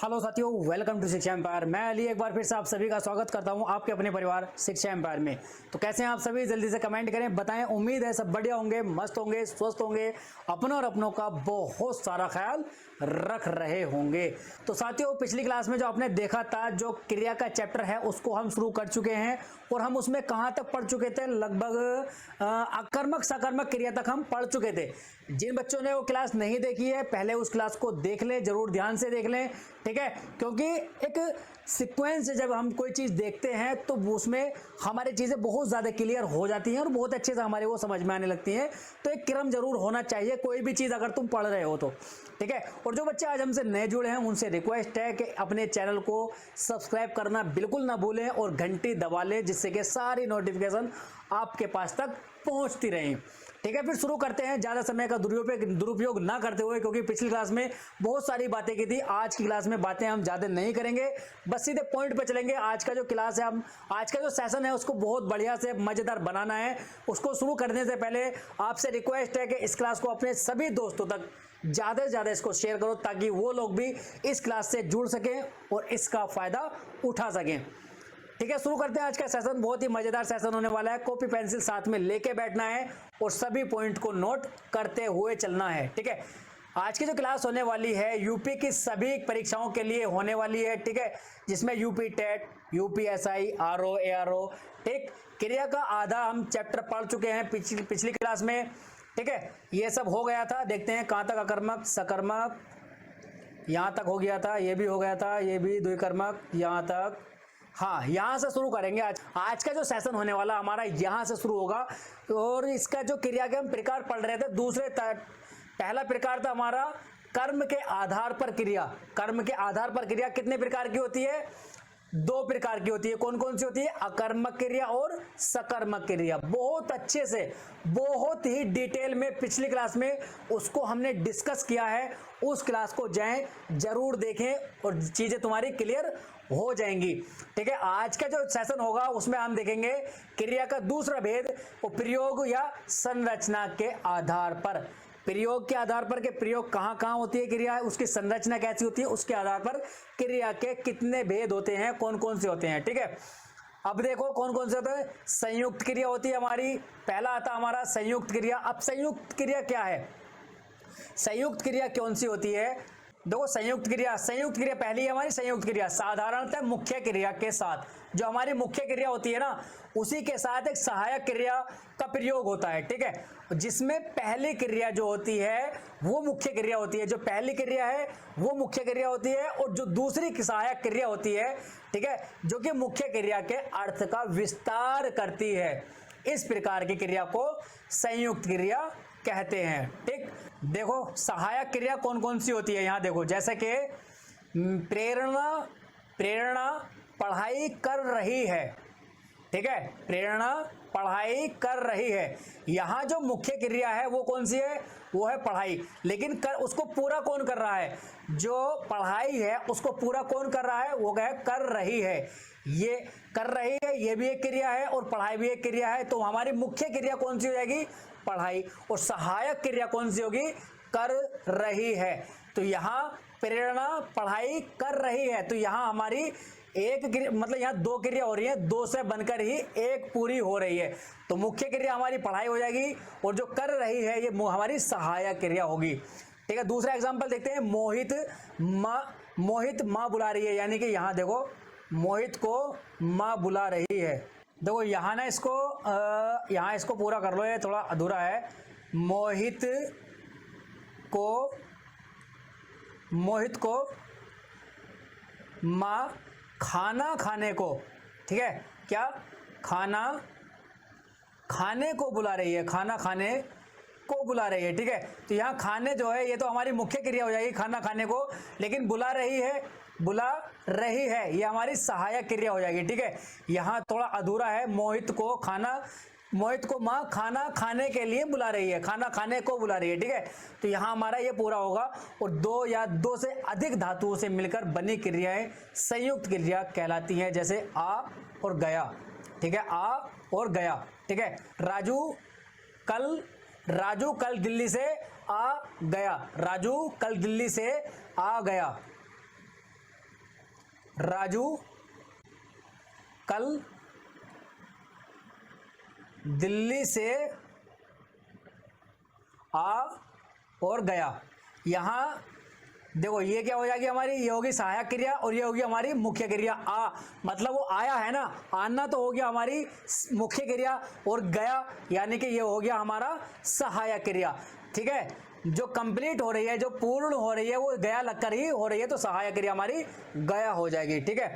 Hello साथियों, welcome to शिक्षा empire. मैं अली एक बार फिर से आप सभी का स्वागत करता हूं आपके अपने परिवार शिक्षा एम्पायर में। तो कैसे हैं आप सभी? जल्दी से कमेंट करें, बताएं। उम्मीद है सब बढ़िया होंगे, मस्त होंगे, स्वस्थ होंगे, अपनों और अपनों का बहुत सारा ख्याल रख रहे होंगे। तो साथियों, पिछली क्लास में जो आपने देखा था, जो क्रिया का चैप्टर है उसको हम शुरू कर चुके हैं और हम उसमें कहां तक पढ़ चुके थे? लगभग आकर्मक सकर्मक क्रिया तक हम पढ़ चुके थे। जिन बच्चों ने वो क्लास नहीं देखी है, पहले उस क्लास को देख लें, जरूर ध्यान से देख लें, ठीक है। क्योंकि एक सीक्वेंस से जब हम कोई चीज देखते हैं तो उसमें हमारी चीजें बहुत ज्यादा क्लियर हो जाती हैं और बहुत अच्छे से हमारे वो समझ में आने लगती हैं। तो एक क्रम जरूर होना चाहिए कोई भी चीज अगर तुम पढ़ रहे हो तो, ठीक है। और जो बच्चे आज हमसे नए जुड़े हैं उनसे रिक्वेस्ट है कि अपने चैनल को सब्सक्राइब करना बिल्कुल ना भूलें और घंटी दबा लें, जिससे कि सारी नोटिफिकेशन आपके पास तक पहुंचती रहें, ठीक है। फिर शुरू करते हैं, ज्यादा समय का दुरुपयोग ना करते हुए, क्योंकि पिछली क्लास में बहुत सारी बातें की थी। आज की क्लास में बातें हम ज्यादा नहीं करेंगे, बस सीधे पॉइंट पे चलेंगे। आज का जो क्लास है, हम आज का जो सेशन है उसको बहुत बढ़िया से मजेदार बनाना है। उसको शुरू करने से पहले आपसे रिक्वेस्ट है कि इस क्लास को अपने सभी दोस्तों तक ज्यादा से ज्यादा इसको शेयर करो, ताकि वो लोग भी इस क्लास से जुड़ सकें और इसका फायदा उठा सकें, ठीक है। शुरू करते हैं आज का सेशन। बहुत ही मजेदार सेशन होने वाला है। कॉपी पेंसिल साथ में लेके बैठना है और सभी पॉइंट को नोट करते हुए चलना है, ठीक है। आज की जो क्लास होने वाली है यूपी की सभी परीक्षाओं के लिए होने वाली है, ठीक है, जिसमें UP TET, UPSI, RO, ARO, ठीक। क्रिया का आधा हम चैप्टर पढ़ चुके हैं पिछली क्लास में, ठीक है। ये सब हो गया था। देखते हैं कहां तक। अकर्मक, सकर्मक यहां तक हो गया था, ये भी हो गया था, ये भी द्विकर्मक यहां तक। हाँ, यहां से शुरू करेंगे। आज का जो सेशन होने वाला हमारा यहां से शुरू होगा। और इसका जो क्रिया के हम प्रकार पढ़ रहे थे, पहला प्रकार था हमारा कर्म के आधार पर क्रिया। कर्म के आधार पर क्रिया कितने प्रकार की होती है? दो प्रकार की होती है। कौन कौन सी होती है? अकर्मक क्रिया और सकर्मक क्रिया। बहुत अच्छे से, बहुत ही डिटेल में पिछली क्लास में उसको हमने डिस्कस किया है। उस क्लास को जाएं, जरूर देखें और चीजें तुम्हारी क्लियर हो जाएंगी, ठीक है। आज का जो सेशन होगा उसमें हम देखेंगे क्रिया का दूसरा भेद, वो प्रयोग या संरचना के आधार पर। प्रयोग के आधार पर, के प्रयोग कहां कहां होती है क्रिया, उसकी संरचना कैसी होती है, उसके आधार पर क्रिया के कितने भेद होते हैं, कौन कौन से होते हैं, ठीक है। अब देखो कौन कौन से होते हैं। संयुक्त क्रिया होती है हमारी, पहला आता हमारा संयुक्त क्रिया। अब संयुक्त क्रिया क्या है? संयुक्त क्रिया कौन सी होती है? देखो, संयुक्त क्रिया पहली है हमारी। संयुक्त क्रिया साधारणतः मुख्य क्रिया के साथ, जो हमारी मुख्य क्रिया होती है ना, उसी के साथ एक सहायक क्रिया का प्रयोग होता है, ठीक है। जिसमें पहली क्रिया जो होती है वो मुख्य क्रिया होती है, जो पहली क्रिया है वो मुख्य क्रिया होती है, और जो दूसरी सहायक क्रिया होती है, ठीक है, जो कि मुख्य क्रिया के अर्थ का विस्तार करती है। इस प्रकार की क्रिया को संयुक्त क्रिया कहते हैं, ठीक। देखो, सहायक क्रिया कौन कौन सी होती है यहां देखो, जैसे कि प्रेरणा पढ़ाई कर रही है, ठीक है। प्रेरणा पढ़ाई कर रही है। यहां जो मुख्य क्रिया है वो कौन सी है? वो है पढ़ाई। लेकिन उसको पूरा कौन कर रहा है? जो पढ़ाई है उसको पूरा कौन कर रहा है? वो है कर रही है। ये कर रही है, ये भी एक क्रिया है और पढ़ाई भी एक क्रिया है। तो हमारी मुख्य क्रिया कौन सी हो जाएगी? पढ़ाई। और सहायक क्रिया कौन सी होगी? कर रही है। तो यहां प्रेरणा पढ़ाई कर रही है, तो यहां हमारी एक क्रिया, मतलब यहां दो क्रिया हो रही है, दो से बनकर ही एक पूरी हो रही है। तो मुख्य क्रिया हमारी पढ़ाई हो जाएगी और जो कर रही है ये हमारी सहायक क्रिया होगी, ठीक है। दूसरा एग्जांपल देखते हैं। मोहित माँ बुला रही है, यानी कि यहां देखो मोहित को माँ बुला रही है। देखो यहां ना यहां इसको पूरा कर लो, ये थोड़ा अधूरा है। मोहित को माँ खाना खाने को, ठीक है, क्या खाने को बुला रही है, खाना खाने को बुला रही है, ठीक है। तो यहाँ खाने जो है ये तो हमारी मुख्य क्रिया हो जाएगी, खाना खाने को। लेकिन बुला रही है ये हमारी सहायक क्रिया हो जाएगी, ठीक है। यहाँ थोड़ा अधूरा है। मोहित को माँ खाना खाने के लिए बुला रही है, खाना खाने को बुला रही है, ठीक है। तो यहां हमारा ये पूरा होगा। और दो या दो से अधिक धातुओं से मिलकर बनी क्रियाएं संयुक्त क्रिया कहलाती हैं, जैसे आ और गया, ठीक है। आ और गया, ठीक है। राजू कल दिल्ली से आ गया। राजू कल दिल्ली से आ गया। राजू कल दिल्ली से आ और गया। यहां देखो ये क्या हो जाएगी हमारी, ये होगी सहायक क्रिया और ये होगी हमारी मुख्य क्रिया। आ मतलब वो आया है ना, आना तो हो गया हमारी मुख्य क्रिया, और गया यानी कि ये हो गया हमारा सहायक क्रिया। ठीक है, जो कंप्लीट हो रही है, जो पूर्ण हो रही है, वो गया लगकर ही हो रही है, तो सहायक क्रिया हमारी गया हो जाएगी। ठीक है,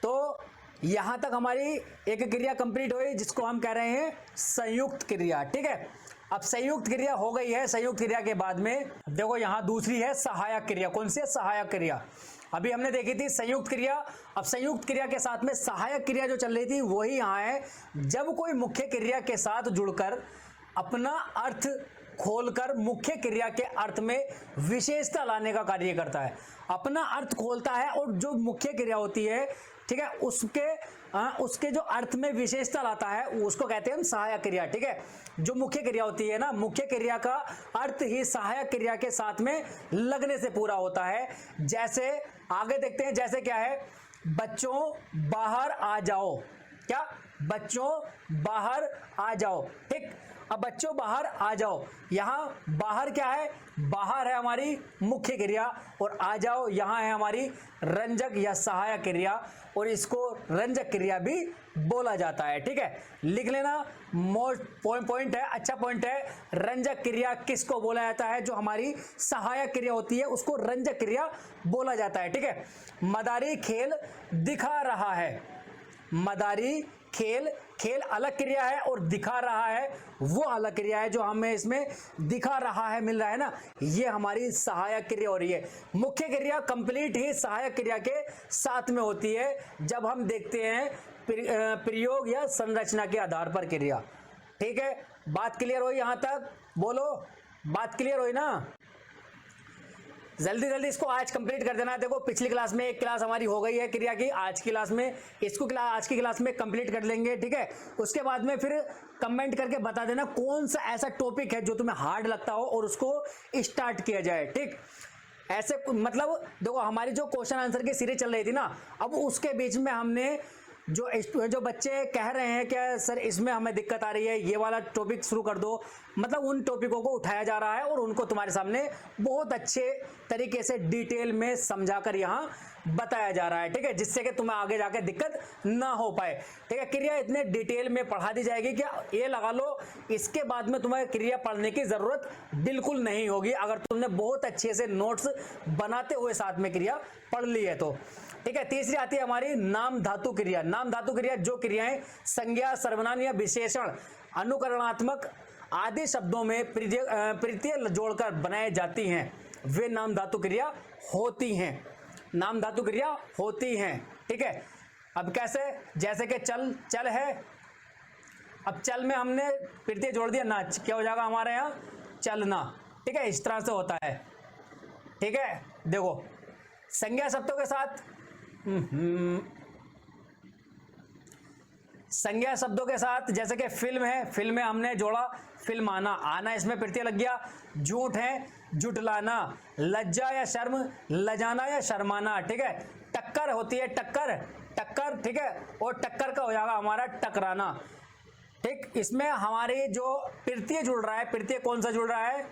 तो यहां तक हमारी एक क्रिया कंप्लीट हुई जिसको हम कह रहे हैं संयुक्त क्रिया। ठीक है, अब संयुक्त क्रिया हो गई है। संयुक्त क्रिया के बाद में देखो यहां दूसरी है सहायक क्रिया। कौन सी है? सहायक क्रिया। अभी हमने देखी थी संयुक्त क्रिया, अब संयुक्त क्रिया के साथ में सहायक क्रिया जो चल रही थी वही यहां है। जब कोई मुख्य क्रिया के साथ जुड़कर अपना अर्थ खोलकर मुख्य क्रिया के अर्थ में विशेषता लाने का कार्य करता है, अपना अर्थ खोलता है और जो मुख्य क्रिया होती है, ठीक है, उसके जो अर्थ में विशेषता लाता है उसको कहते हैं हम सहायक क्रिया। ठीक है, जो मुख्य क्रिया होती है ना, मुख्य क्रिया का अर्थ ही सहायक क्रिया के साथ में लगने से पूरा होता है। जैसे आगे देखते हैं, जैसे क्या है, बच्चों बाहर आ जाओ। क्या? बच्चों बाहर आ जाओ। ठीक, अब बच्चों बाहर आ जाओ, यहां बाहर क्या है? बाहर है हमारी मुख्य क्रिया, और आ जाओ यहां है हमारी रंजक या सहायक क्रिया, और इसको रंजक क्रिया भी बोला जाता है। ठीक है, लिख लेना, मोस्ट पॉइंट है, अच्छा पॉइंट है। रंजक क्रिया किसको बोला जाता है? जो हमारी सहायक क्रिया होती है उसको रंजक क्रिया बोला जाता है। ठीक है, मदारी खेल दिखा रहा है। मदारी खेल, खेल अलग क्रिया है और दिखा रहा है वो अलग क्रिया है। जो हमें इसमें दिखा रहा है मिल रहा है ना, ये हमारी सहायक क्रिया हो रही है। मुख्य क्रिया कंप्लीट ही सहायक क्रिया के साथ में होती है जब हम देखते हैं प्रयोग या संरचना के आधार पर क्रिया। ठीक है, बात क्लियर हुई यहां तक? बोलो, बात क्लियर हुई ना? जल्दी जल्दी इसको आज कंप्लीट कर देना। देखो पिछली क्लास में एक क्लास हमारी हो गई है क्रिया की, आज की क्लास में इसको आज की क्लास में कंप्लीट कर लेंगे। ठीक है, उसके बाद में फिर कमेंट करके बता देना कौन सा ऐसा टॉपिक है जो तुम्हें हार्ड लगता हो और उसको स्टार्ट किया जाए। ठीक, ऐसे मतलब देखो हमारी जो क्वेश्चन आंसर की सीरीज चल रही थी ना, अब उसके बीच में हमने जो बच्चे कह रहे हैं कि सर इसमें हमें दिक्कत आ रही है, ये वाला टॉपिक शुरू कर दो, मतलब उन टॉपिकों को उठाया जा रहा है और उनको तुम्हारे सामने बहुत अच्छे तरीके से डिटेल में समझाकर यहाँ बताया जा रहा है। ठीक है, जिससे कि तुम्हें आगे जाके दिक्कत ना हो पाए। ठीक है, क्रिया इतने डिटेल में पढ़ा दी जाएगी कि ये लगा लो इसके बाद में तुम्हें क्रिया पढ़ने की जरूरत बिल्कुल नहीं होगी, अगर तुमने बहुत अच्छे से नोट्स बनाते हुए साथ में क्रिया पढ़ ली है तो। ठीक है, तीसरी आती है हमारी नाम धातु क्रिया। नाम धातु क्रिया जो क्रियाएं संज्ञा, सर्वनाम या विशेषण, अनुकरणात्मक आदि शब्दों में प्रत्यय जोड़कर बनाई जाती हैं, वे नाम धातु क्रिया होती हैं। नाम धातु क्रिया होती हैं। ठीक है, अब कैसे? जैसे कि चल, चल है, अब चल में हमने प्रत्यय जोड़ दिया ना, क्या हो जाएगा हमारे यहाँ? चलना। ठीक है, इस तरह से होता है। ठीक है, देखो संज्ञा शब्दों के साथ संज्ञा शब्दों के साथ जैसे कि फिल्म है, फिल्म में हमने जोड़ा फिल्म आना, आना इसमें प्रत्यय लग गया। झूठ है, जुटलाना। लज्जा या शर्म, लजाना या शर्माना। ठीक है, टक्कर होती है, टक्कर, टक्कर। ठीक है, और टक्कर का हो जाएगा हमारा टकराना। ठीक, इसमें हमारे जो प्रत्यय जुड़ रहा है, प्रत्यय कौन सा जुड़ रहा है?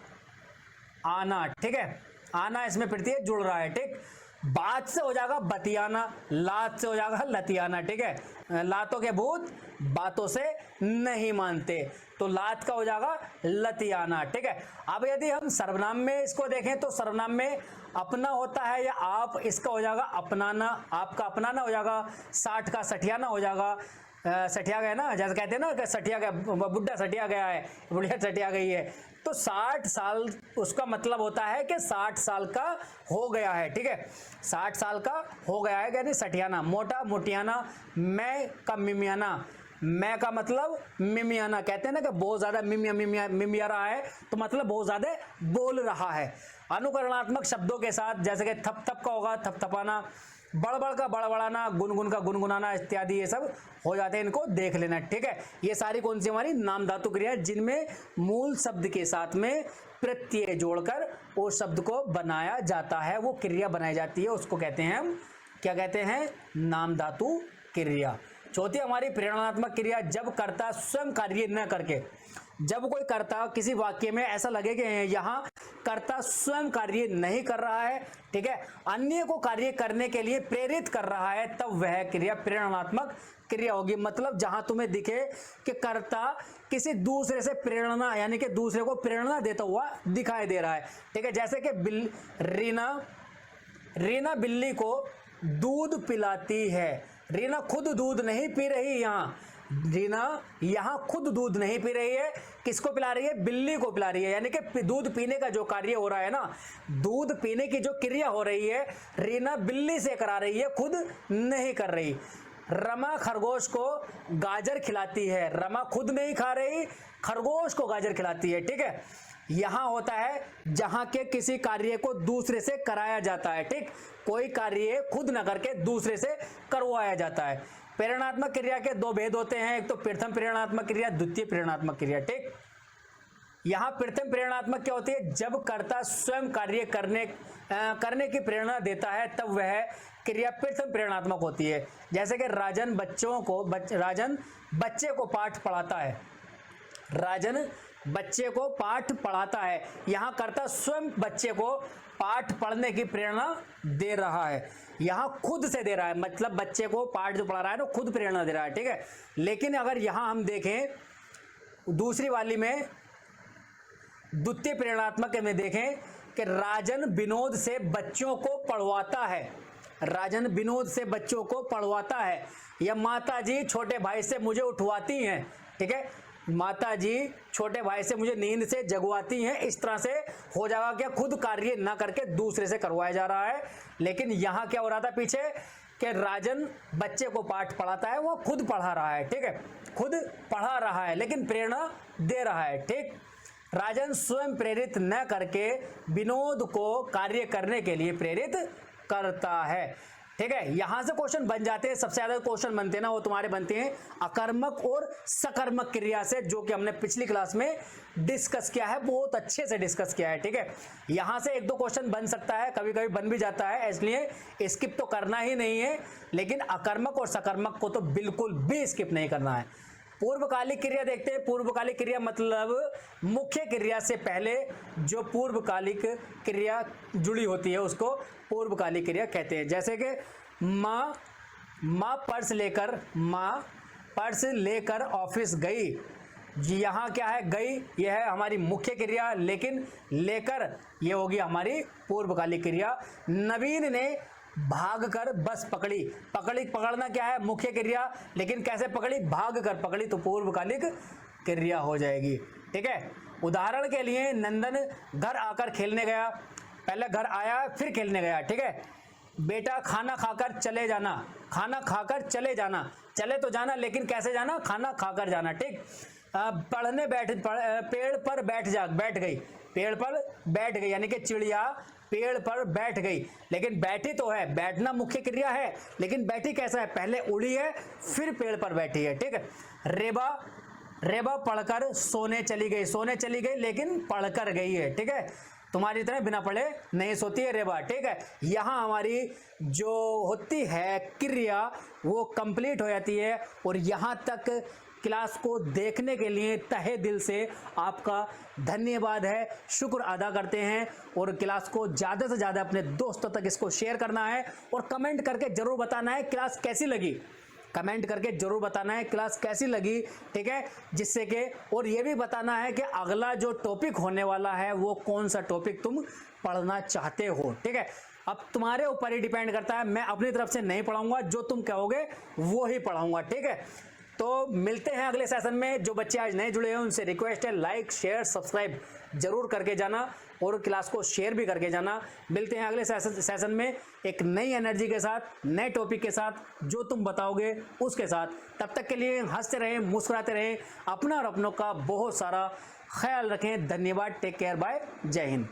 आना। ठीक है, आना इसमें प्रत्यय जुड़ रहा है। ठीक, बात से हो जाएगा बतियाना, लात से हो जाएगा लतियाना। ठीक है, लातों के भूत बातों से नहीं मानते, तो लात का हो जाएगा लतियाना। ठीक है, अब यदि हम सर्वनाम में इसको देखें तो सर्वनाम में अपना होता है या आप, इसका हो जाएगा अपनाना, आपका अपनाना हो जाएगा, साठ का सठियाना हो जाएगा। सठिया गया ना, जैसे कहते हैं ना कि सठिया गया, बुढ़ा सठिया गया है, बुढ़िया सठिया गई है, तो 60 साल उसका मतलब होता है कि 60 साल का हो गया है। ठीक है, 60 साल का हो गया है, यानी सठियाना। मोटा, मोटियाना। मैं का मिमियाना, मैं का मतलब मिमियाना, कहते हैं ना कि बहुत ज्यादा मिमिया रहा है, तो मतलब बहुत ज्यादा बोल रहा है। अनुकरणात्मक शब्दों के साथ जैसे कि थप थप का होगा थपथपाना, बड़बड़ का बड़बड़ाना, गुनगुन का गुनगुनाना इत्यादि, ये सब हो जाते हैं, इनको देख लेना। ठीक है, ये सारी कौन सी हमारी नाम धातु क्रिया है जिनमें मूल शब्द के साथ में प्रत्यय जोड़कर उस शब्द को बनाया जाता है, वो क्रिया बनाई जाती है, उसको कहते हैं हम क्या कहते हैं, नाम धातु क्रिया। चौथी हमारी प्रेरणात्मक क्रिया, जब कर्ता स्वयं कार्य न करके, जब कोई कर्ता किसी वाक्य में ऐसा लगे कि यहाँ कर्ता स्वयं कार्य नहीं कर रहा है, ठीक है, अन्य को कार्य करने के लिए प्रेरित कर रहा है, तब वह क्रिया प्रेरणात्मक क्रिया होगी। मतलब जहां तुम्हें दिखे कि कर्ता किसी दूसरे से प्रेरणा यानी कि दूसरे को प्रेरणा देता हुआ दिखाई दे रहा है, ठीक है। जैसे कि रीना बिल्ली को दूध पिलाती है। रीना खुद दूध नहीं पी रही, रीना यहाँ खुद दूध नहीं पी रही है, किसको पिला रही है, बिल्ली को पिला रही है। यानी कि दूध पीने का जो कार्य हो रहा है ना, दूध पीने की जो क्रिया हो रही है, रीना बिल्ली से करा रही है, खुद नहीं कर रही। रमा खरगोश को गाजर खिलाती है। रमा खुद नहीं खा रही, खरगोश को गाजर खिलाती है, ठीक है। यहां होता है जहां के किसी कार्य को दूसरे से कराया जाता है, ठीक, कोई कार्य खुद न करके दूसरे से करवाया जाता है। प्रेरणात्मक क्रिया के दो भेद होते हैं, एक तो प्रथम प्रेरणात्मक क्रिया, द्वितीय प्रेरणात्मक क्रिया, ठीक। यहां प्रथम प्रेरणात्मक क्या होती है, जब कर्ता स्वयं कार्य करने की प्रेरणा देता है, तब वह क्रिया प्रथम प्रेरणात्मक होती है। जैसे कि राजन बच्चे को पाठ पढ़ाता है। राजन बच्चे को पाठ पढ़ाता है, यहां कर्ता स्वयं बच्चे को पाठ पढ़ने की प्रेरणा दे रहा है, यहां खुद से दे रहा है, मतलब बच्चे को पाठ जो पढ़ा रहा है ना खुद प्रेरणा दे रहा है, ठीक है। लेकिन अगर यहां हम देखें दूसरी वाली में, द्वितीय प्रेरणात्मक में देखें कि राजन विनोद से बच्चों को पढ़वाता है। राजन विनोद से बच्चों को पढ़वाता है, या माताजी छोटे भाई से मुझे उठवाती हैं, ठीक है, माताजी छोटे भाई से मुझे नींद से जगवाती हैं। इस तरह से हो जाएगा क्या, खुद कार्य ना करके दूसरे से करवाया जा रहा है। लेकिन यहां क्या हो रहा था पीछे कि राजन बच्चे को पाठ पढ़ाता है, वो खुद पढ़ा रहा है, ठीक है, खुद पढ़ा रहा है लेकिन प्रेरणा दे रहा है, ठीक। राजन स्वयं प्रेरित न करके विनोद को कार्य करने के लिए प्रेरित करता है, ठीक है। यहां से क्वेश्चन बन जाते हैं, सबसे ज्यादा क्वेश्चन बनते हैं ना वो तुम्हारे बनते हैं अकर्मक और सकर्मक क्रिया से, जो कि हमने पिछली क्लास में डिस्कस किया है, बहुत अच्छे से डिस्कस किया है, ठीक है। यहां से एक दो क्वेश्चन बन सकता है, कभी कभी बन भी जाता है, इसलिए स्किप तो करना ही नहीं है, लेकिन अकर्मक और सकर्मक को तो बिल्कुल भी स्किप नहीं करना है। पूर्वकालिक क्रिया देखते हैं। पूर्वकालिक क्रिया मतलब मुख्य क्रिया से पहले जो पूर्वकालिक क्रिया जुड़ी होती है उसको पूर्वकालिक क्रिया कहते हैं। जैसे कि माँ पर्स लेकर ऑफिस गई। यहाँ क्या है, गई, यह है हमारी मुख्य क्रिया, लेकिन लेकर ये होगी हमारी पूर्वकालिक क्रिया। नवीन ने भागकर बस पकड़ना क्या है, मुख्य क्रिया, लेकिन कैसे पकड़ी, भागकर पकड़ी, तो पूर्वकालिक क्रिया हो जाएगी, ठीक है। उदाहरण के लिए नंदन घर आकर खेलने गया, पहले घर आया फिर खेलने गया, ठीक है। बेटा खाना खाकर चले जाना, चले तो जाना लेकिन कैसे जाना, खाना खाकर जाना, ठीक। पेड़ पर बैठ गई, यानी कि चिड़िया पेड़ पर बैठ गई, लेकिन बैठी तो है, बैठना मुख्य क्रिया है, लेकिन बैठी कैसा है, पहले उड़ी है फिर पेड़ पर बैठी है, ठीक है। रेबा पढ़कर सोने चली गई लेकिन पढ़कर गई है, ठीक है। तुम्हारी तरह बिना पढ़े नहीं सोती है रेबा, ठीक है। यहाँ हमारी जो होती है क्रिया वो कंप्लीट हो जाती है। और यहाँ तक क्लास को देखने के लिए तहे दिल से आपका धन्यवाद है, शुक्र अदा करते हैं। और क्लास को ज़्यादा से ज़्यादा अपने दोस्तों तक इसको शेयर करना है और कमेंट करके ज़रूर बताना है क्लास कैसी लगी, कमेंट करके जरूर बताना है क्लास कैसी लगी, ठीक है। जिससे कि और ये भी बताना है कि अगला जो टॉपिक होने वाला है वो कौन सा टॉपिक तुम पढ़ना चाहते हो, ठीक है। अब तुम्हारे ऊपर ही डिपेंड करता है, मैं अपनी तरफ से नहीं पढ़ाऊंगा, जो तुम कहोगे वो ही पढ़ाऊंगा, ठीक है। तो मिलते हैं अगले सेशन में। जो बच्चे आज नए जुड़े हैं उनसे रिक्वेस्ट है लाइक शेयर सब्सक्राइब जरूर करके जाना और क्लास को शेयर भी करके जाना। मिलते हैं अगले सेशन में एक नई एनर्जी के साथ, नए टॉपिक के साथ, जो तुम बताओगे उसके साथ। तब तक के लिए हंसते रहें, मुस्कुराते रहें, अपना और अपनों का बहुत सारा ख्याल रखें। धन्यवाद, टेक केयर, बाय, जय हिंद।